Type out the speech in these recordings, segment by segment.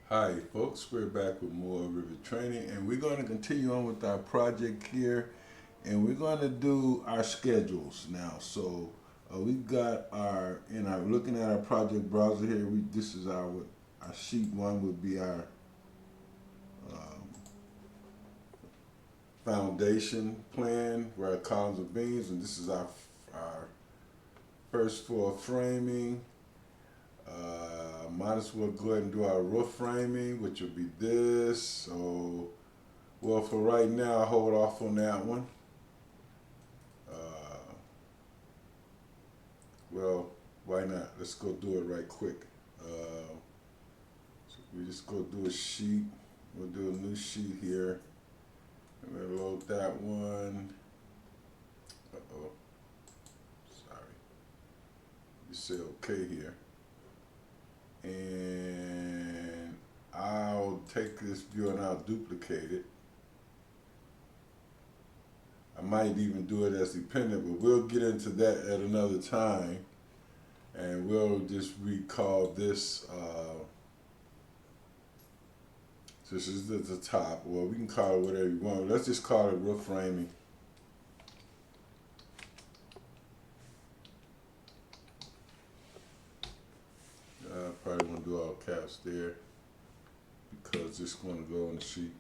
Hi folks, we're back with more Revit training and we're going to continue on with our project here and we're going to do our schedules now. So we've got looking at our project browser here, this is our sheet one would be our um, foundation plan where our columns and beams, and this is our first floor framing. Might as well go ahead and do our roof framing, which will be this. So, well, for right now, I'll hold off on that one. Uh, well, why not? Let's go do it right quick. So we just go do a sheet. We'll do a new sheet here. I'm gonna load that one. Uh-oh, sorry. You say okay here. And I'll take this view and I'll duplicate it. I might even do it as dependent, but we'll get into that at another time. And we'll just recall this. This is at the top. Well, we can call it whatever you want. Let's just call it roof framing. Probably want to do all caps there because it's going to go on the sheet.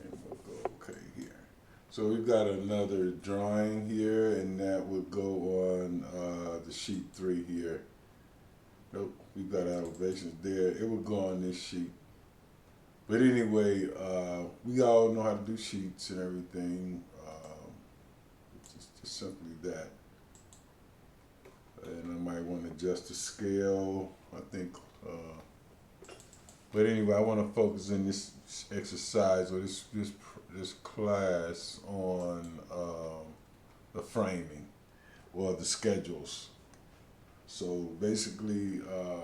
And we'll go okay here. So we've got another drawing here, and that would go on the sheet 3 here. Nope, we've got elevations there. It would go on this sheet. But anyway, we all know how to do sheets and everything. Just simply that. And I might want to adjust the scale. I think. But anyway, I want to focus in this exercise or this class on the framing or the schedules. So basically, I'm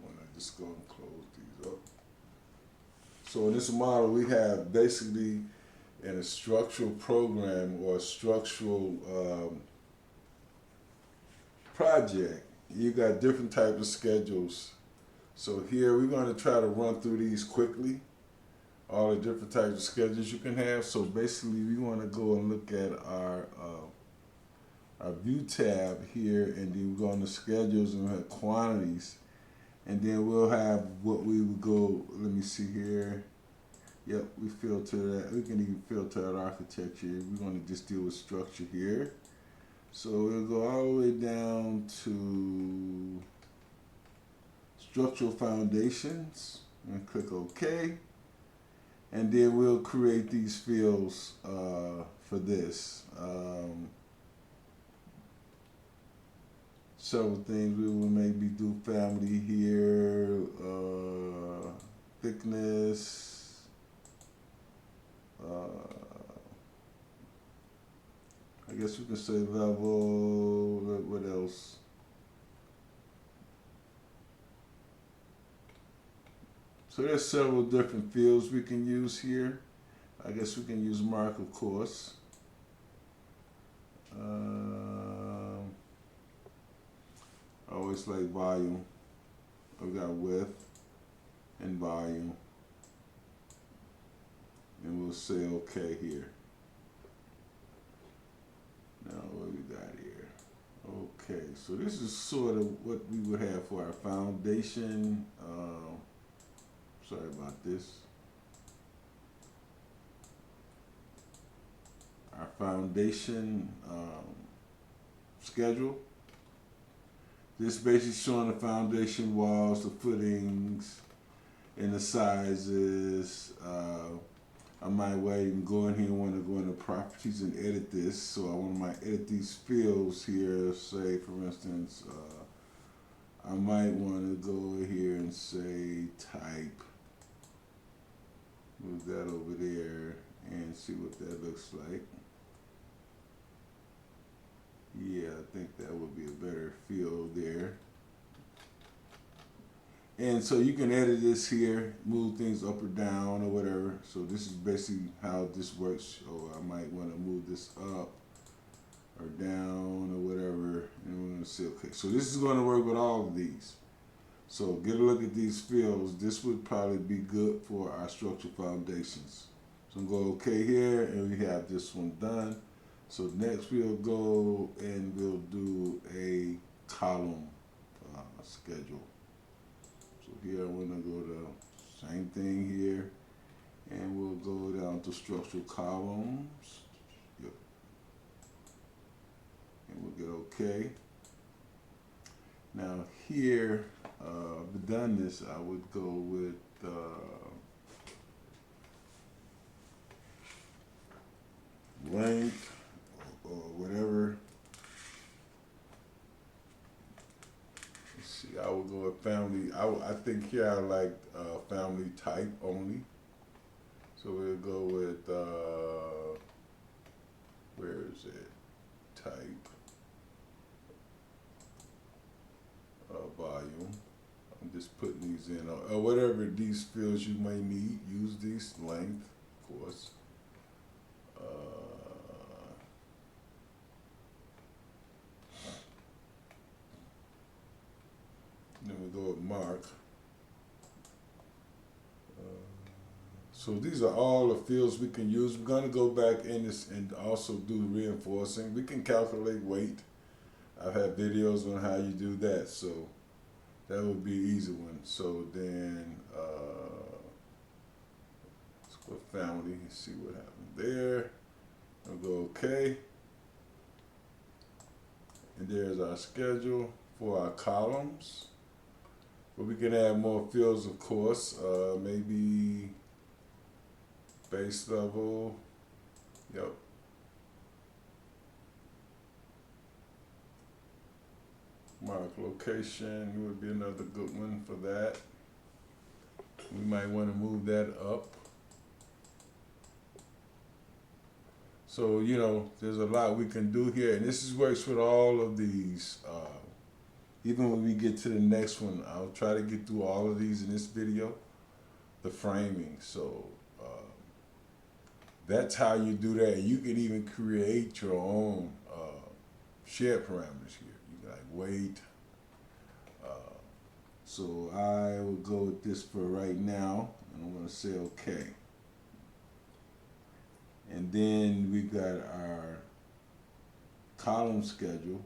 gonna just go and close these up. So in this model, we have basically in a structural program or a structural project, you got different types of schedules. So here we're going to try to run through these quickly, all the different types of schedules you can have. So basically, we want to go and look at our view tab here, and then we go on the schedules and we have quantities, and then we'll have what we would go. Let me see here. Yep, we filter that. We can even filter out architecture. We're going to just deal with structure here. So we'll go all the way down to structural foundations and click OK. And then we'll create these fields for this. Several things we will maybe do family here, thickness. I guess we can say level. What else? So there's several different fields we can use here. I guess we can use mark, of course. I always like volume. I've got width and volume. And we'll say okay here. Now what we got here? Okay, so this is sort of what we would have for our foundation. Sorry about this. Our foundation schedule. This basically showing the foundation walls, the footings, and the sizes. I might even go in here and want to go into properties and edit this. So I want to edit these fields here. Say, for instance, I might want to go here and say type. Move that over there and see what that looks like. Yeah, I think that would be a better field there. And so you can edit this here, move things up or down or whatever. So this is basically how this works. Or I might want to move this up or down say okay. So this is going to work with all of these. So get a look at these fields. This would probably be good for our structural foundations. So I'm going to go okay here, and we have this one done. So next we'll go and we'll do a column schedule. So here I'm going to go to same thing here, and we'll go down to structural columns. Yep. And we'll get okay. Now here, I've done this, I would go with length or whatever. Let's see, I would go with family. I think here I like family type only. So we'll go with, where is it? Type. Volume. I'm just putting these in, whatever these fields you may need, use these. Length, of course. Then we go with mark. So these are all the fields we can use. We're going to go back in this and also do reinforcing. We can calculate weight. I've had videos on how you do that, so that would be an easy one. So then, let's go family and see what happened there. I'll go okay. And there's our schedule for our columns. But we can add more fields, of course. Maybe base level. Yep. Mark location would be another good one for that. We might want to move that up. So, you know, there's a lot we can do here, and this works with all of these. Even when we get to the next one, I'll try to get through all of these in this video, the framing. So that's how you do that. You can even create your own shared parameters here. You can like weight. So I will go with this for right now, and I'm going to say okay. And then we got our column schedule.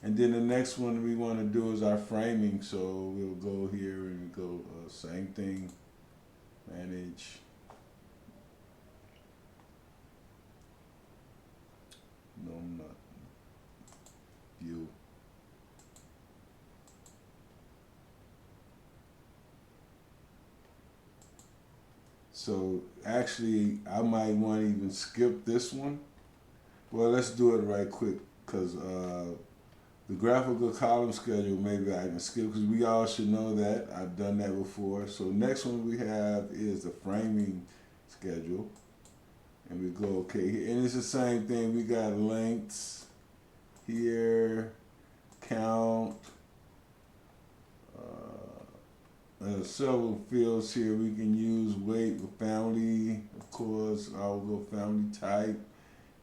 And then the next one we want to do is our framing. So we'll go here and go same thing, manage. No, not view. So actually, I might want to even skip this one. Well, let's do it right quick, because the graphical column schedule, maybe I can skip, because we all should know that. I've done that before. So next one we have is the framing schedule. And we go okay here. And it's the same thing. We got lengths here, count. Several fields here we can use. Weight with family, of course. I'll go family type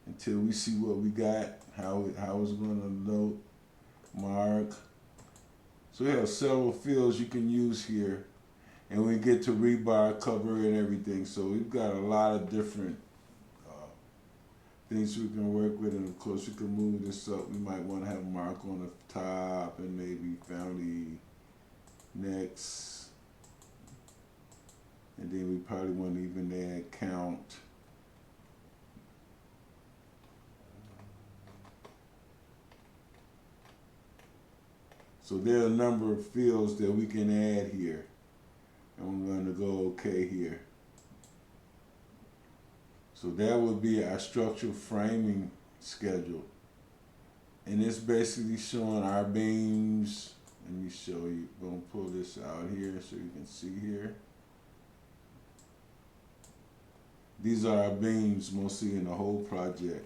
until we see what we got, how it's going to note. Mark. So we have several fields you can use here, and we get to rebar, cover, and everything. So we've got a lot of different things we can work with, and of course we can move this up. We might want to have mark on the top, and maybe family next, and then we probably want to even add count. So there are a number of fields that we can add here. And I'm going to go okay here. So that would be our structural framing schedule. And it's basically showing our beams. Let me show you. I'm going to pull this out here so you can see here. These are our beams mostly in the whole project.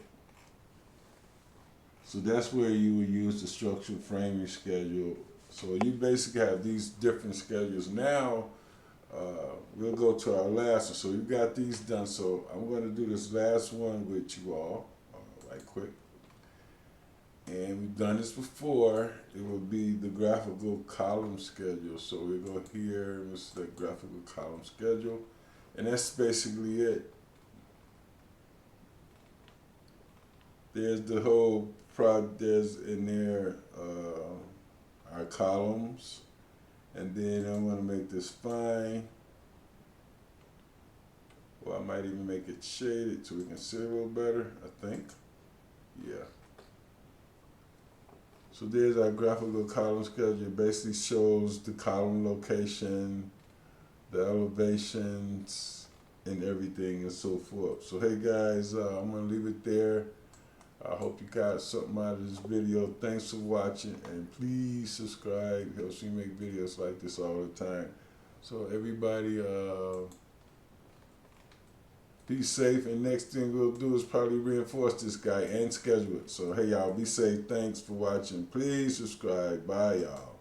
So that's where you would use the structural framing schedule. So you basically have these different schedules. Now, we'll go to our last one. So you got these done. So I'm going to do this last one with you all, right quick. And done this before, it would be the graphical column schedule. So we go here, we select graphical column schedule, and that's basically it. There's the whole there's in there our columns, and then I'm gonna make this fine. Well, I might even make it shaded so we can see it a little better, I think. Yeah. So there's our graphical column schedule. It basically shows the column location, the elevations, and everything and so forth. So hey guys, I'm gonna leave it there. I hope you got something out of this video. Thanks for watching, and please subscribe. It helps me make videos like this all the time. So everybody, be safe, and next thing we'll do is probably reinforce this guy and schedule it. So hey y'all, be safe. Thanks for watching. Please subscribe. Bye y'all.